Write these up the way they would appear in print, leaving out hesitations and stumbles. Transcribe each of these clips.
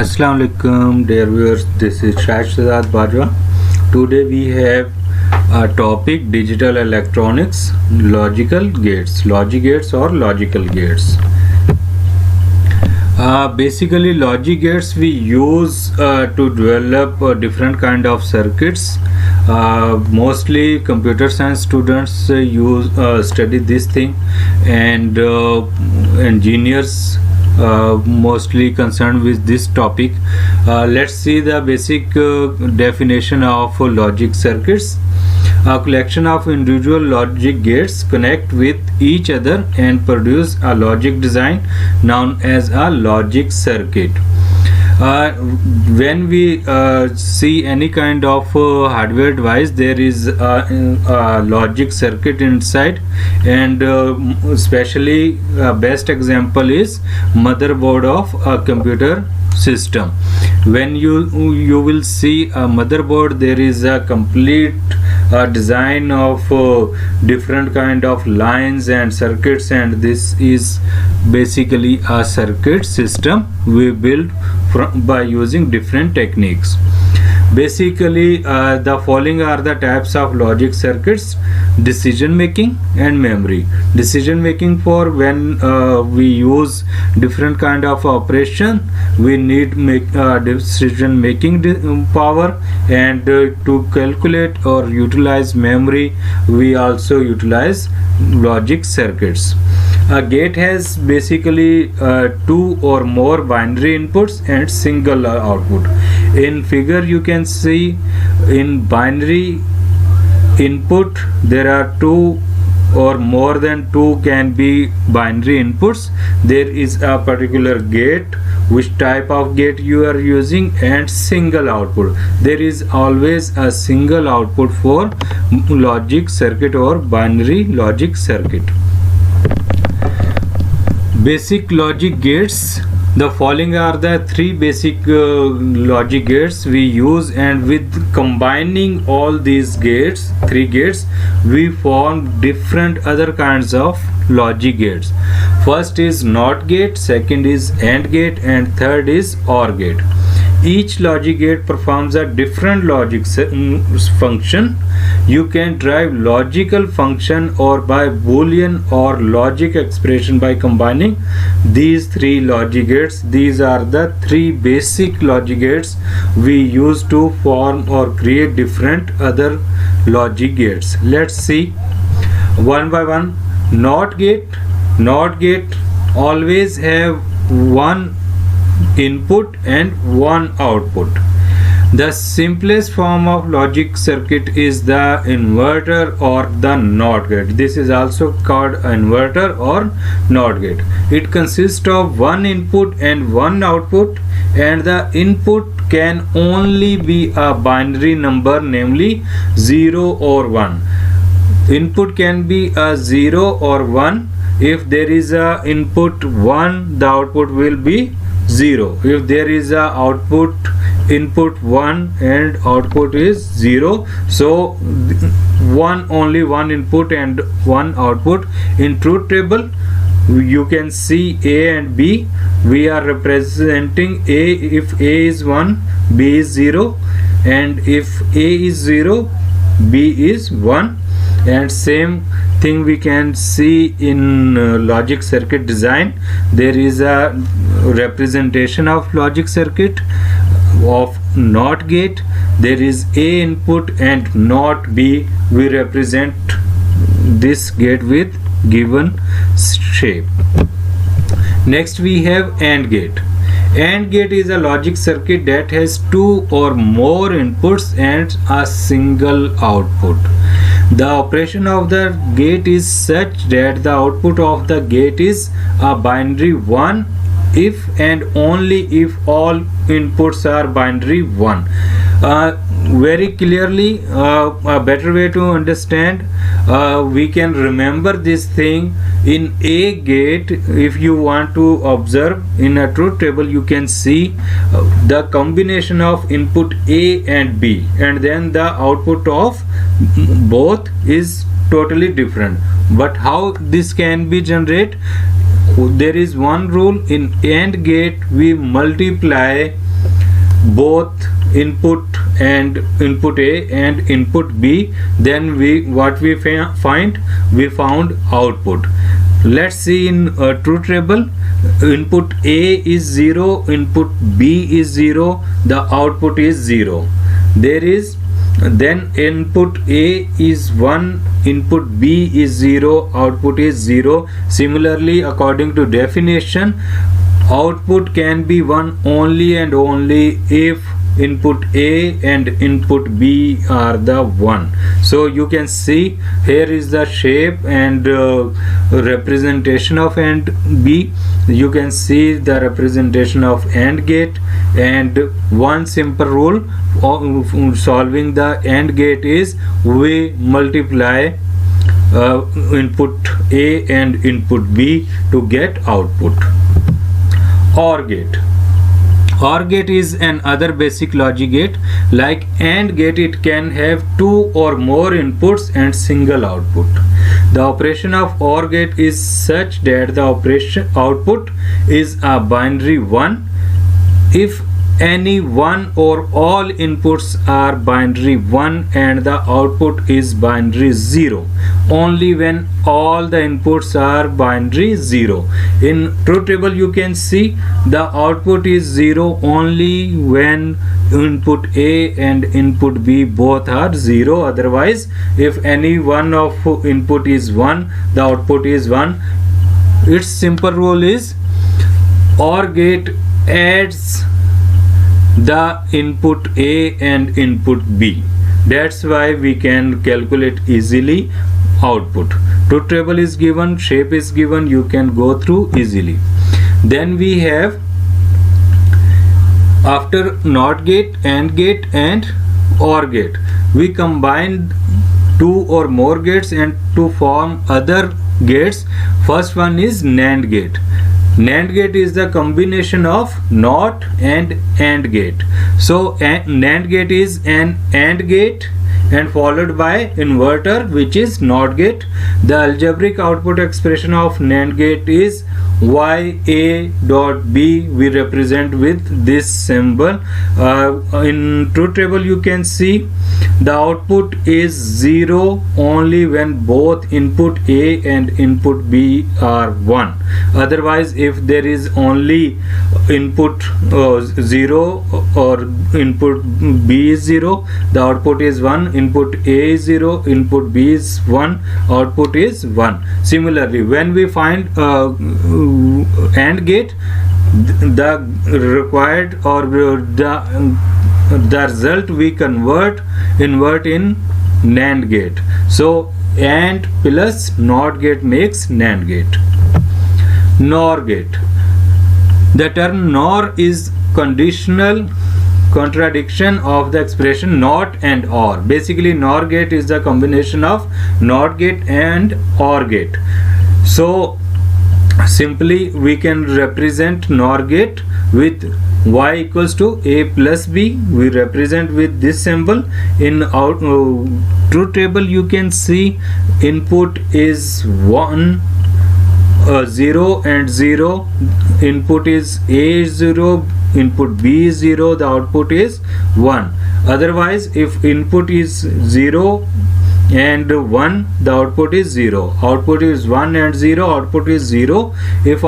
Assalamu alaikum, dear viewers. This is Shahzad Bajwa. Today we have a topic: digital electronics, logic gates or logical gates. Basically, logic gates we use to develop different kind of circuits. Mostly computer science students study this thing, and engineers mostly concerned with this topic. Let's see the basic definition of logic circuits. A collection of individual logic gates connect with each other and produce a logic design known as a logic circuit. When we see any kind of hardware device, there is a logic circuit inside, and especially best example is motherboard of a computer system. When you will see a motherboard, there is a complete design of different kind of lines and circuits, and this is basically a circuit system we build by using different techniques. Basically, the following are the types of logic circuits: decision making and memory. Decision making, for when we use different kind of operation, we need decision making power, and to calculate or utilize memory, we also utilize logic circuits. A gate has basically two or more binary inputs and single output. In figure you can see, in binary input there are two or more than two can be binary inputs. There is a particular gate, which type of gate you are using, and single output. There is always a single output for logic circuit or binary logic circuit. Basic logic gates. The following are the three basic logic gates we use, and with combining all these gates, three gates, we form different other kinds of logic gates. First is NOT gate, second is AND gate, and third is OR gate. Each logic gate performs a different logic function. You can derive logical function or by Boolean or logic expression by combining these three logic gates. These are the three basic logic gates we use to form or create different other logic gates. Let's see one by one. NOT gate. NOT gate always have one input and one output. The simplest form of logic circuit is the inverter or the NOT gate. This is also called inverter or NOT gate. It consists of one input and one output, and the input can only be a binary number, namely 0 or 1. Input can be a 0 or 1. If there is a input 1, the output will be 0. If there is a output input 1 and output is 0, so only one input and one output. In truth table you can see A and B. We are representing A if A is 1, B is 0, and if A is 0, B is 1. And same thing we can see in logic circuit design. There is a representation of logic circuit of NOT gate. There is A input and NOT B. We represent this gate with given shape. Next we have AND gate. AND gate is a logic circuit that has two or more inputs and a single output. The operation of the gate is such that the output of the gate is a binary 1 if and only if all inputs are binary 1. Very clearly, a better way to understand, we can remember this thing. In A gate, if you want to observe in a truth table, you can see the combination of input A and B, and then the output of both is totally different. But how this can be generated? there is one rule in AND gate. We multiply both input and input A and input B, then we found output. Let's see in truth table, input A is 0, input B is 0, the output is 0. There is then input A is 1, input B is 0, output is 0. Similarly, according to definition, output can be 1 only and only if input A and input B are the 1. So you can see here is the shape and representation of AND B. You can see the representation of AND gate, and one simple rule of solving the AND gate is we multiply input A and input B to get output. OR gate. OR gate is another basic logic gate. Like AND gate, it can have 2 or more inputs and single output. The operation of OR gate is such that the output is a binary 1 if any one or all inputs are binary 1 and the output is binary 0. Only when all the inputs are binary 0. In truth table you can see the output is 0 only when input A and input B both are 0. Otherwise, if any one of input is 1, the output is 1. Its simple rule is OR gate adds the input A and input B. That's why we can calculate easily output. Truth table is given, shape is given, you can go through easily. Then we have, after NOT gate, AND gate and OR gate, we combine 2 or more gates and to form other gates. First one is NAND gate. NAND gate is the combination of NOT and AND gate. So NAND gate is an AND gate and followed by inverter, which is NOT gate. The algebraic output expression of NAND gate is YA dot B. We represent with this symbol. In truth table you can see the output is 0 only when both input A and input B are 1. Otherwise, if there is only input 0 or input B is 0, the output is 1. Input A is 0, input B is 1, output is 1. Similarly, when we find AND gate, the required or the result we invert in NAND gate. So AND plus NOT gate makes NAND gate. NOR gate. The term NOR is conditional contradiction of the expression NOT and OR. Basically, NOR gate is the combination of NOT gate and OR gate. So simply we can represent NOR gate with y equals to A plus B. We represent with this symbol. In truth table you can see input is 1, 0 and 0. Input is A is 0, input B is 0, the output is 1. Otherwise, if input is 0 and 1, the output is 0. Output is 1 and 0, output is 0. If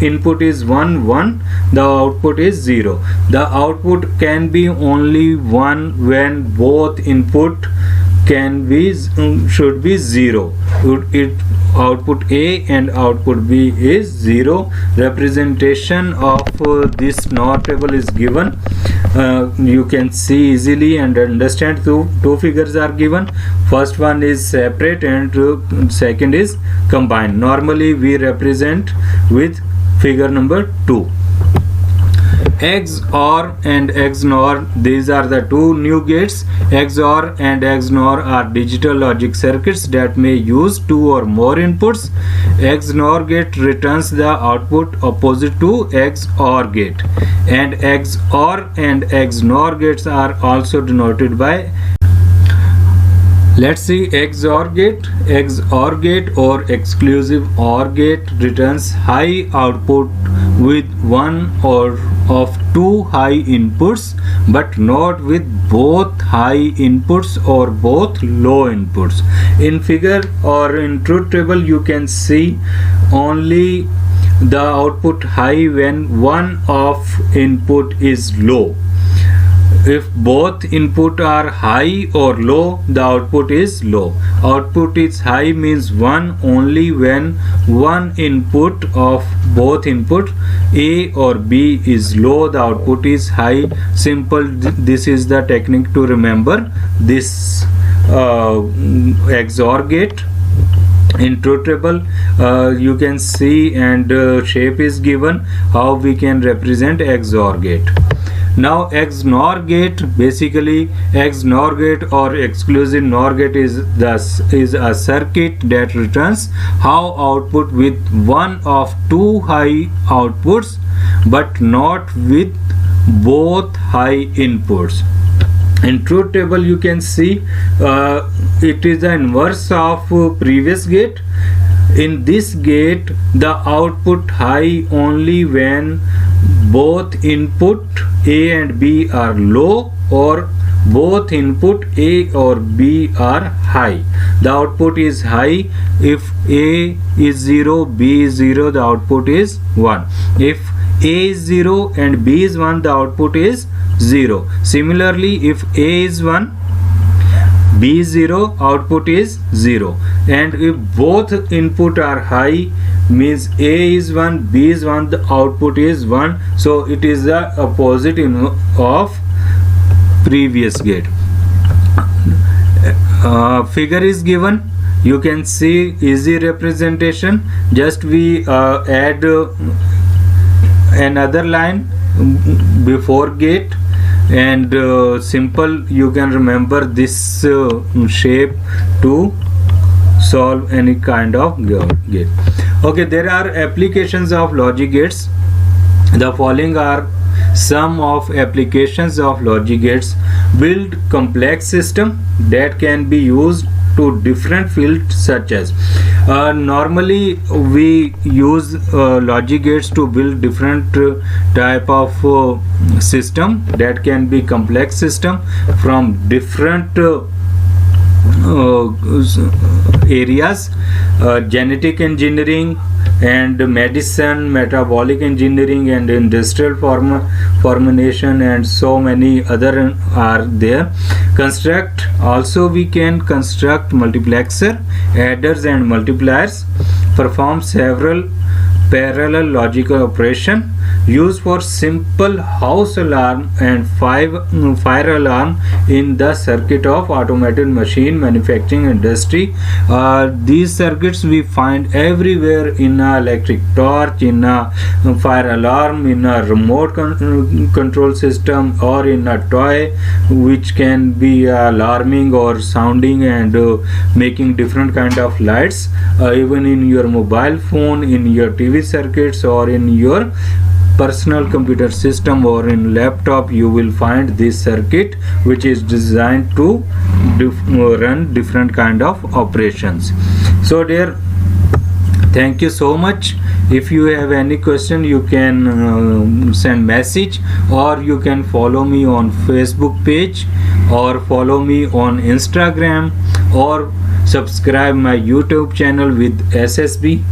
input is 1, 1, the output is 0. The output can be only 1 when both input should be 0. Output A and output B is 0. Representation of this NOR table is given. You can see easily and understand. Two figures are given. First one is separate and second is combined. Normally we represent with figure number 2. XOR and XNOR, these are the two new gates. XOR and XNOR are digital logic circuits that may use 2 or more inputs. XNOR gate returns the output opposite to XOR gate, and XOR and XNOR gates are also denoted by Let's see XOR gate. XOR gate or exclusive OR gate returns high output with one or of two high inputs, but not with both high inputs or both low inputs. In figure or in truth table, you can see only the output high when one of input is low. If both input are high or low, the output is low. Output is high means 1 only when one input of both input A or B is low, the output is high. Simple. This is the technique to remember this XOR gate. In truth table, you can see and shape is given how we can represent XOR gate. Now XNOR gate, basically XNOR gate or exclusive NOR gate is a circuit that returns how output with one of two high outputs but not with both high inputs. In truth table, you can see it is the inverse of previous gate. In this gate, the output high only when both input A and B are low or both input A or B are high. The output is high if A is 0, B is 0, the output is 1. If A is 0 and B is 1, the output is 0. Similarly, if A is 1, B is 0, output is 0. And if both input are high, means A is 1, B is 1, the output is 1. So it is the opposite of previous gate. Figure is given. You can see easy representation. Just we add another line before gate, and simple you can remember this shape to solve any kind of gate. Okay, there are applications of logic gates. The following are some of applications of logic gates. Build complex system that can be used to different fields, such as normally we use logic gates to build different type of system that can be complex system from different areas, genetic engineering and medicine, metabolic engineering and industrial formulation, and so many other are there. Construct, also we can construct multiplexer, adders and multipliers, perform several parallel logical operation, used for simple house alarm and fire alarm in the circuit of automated machine manufacturing industry. These circuits we find everywhere in a electric torch, in a fire alarm, in a remote control system, or in a toy which can be alarming or sounding and making different kind of lights. Even in your mobile phone, in your TV circuits, or in your personal computer system or in laptop, you will find this circuit which is designed to run different kind of operations. So dear, thank you so much. If you have any question, you can send message, or you can follow me on Facebook page, or follow me on Instagram, or subscribe my YouTube channel with SSB.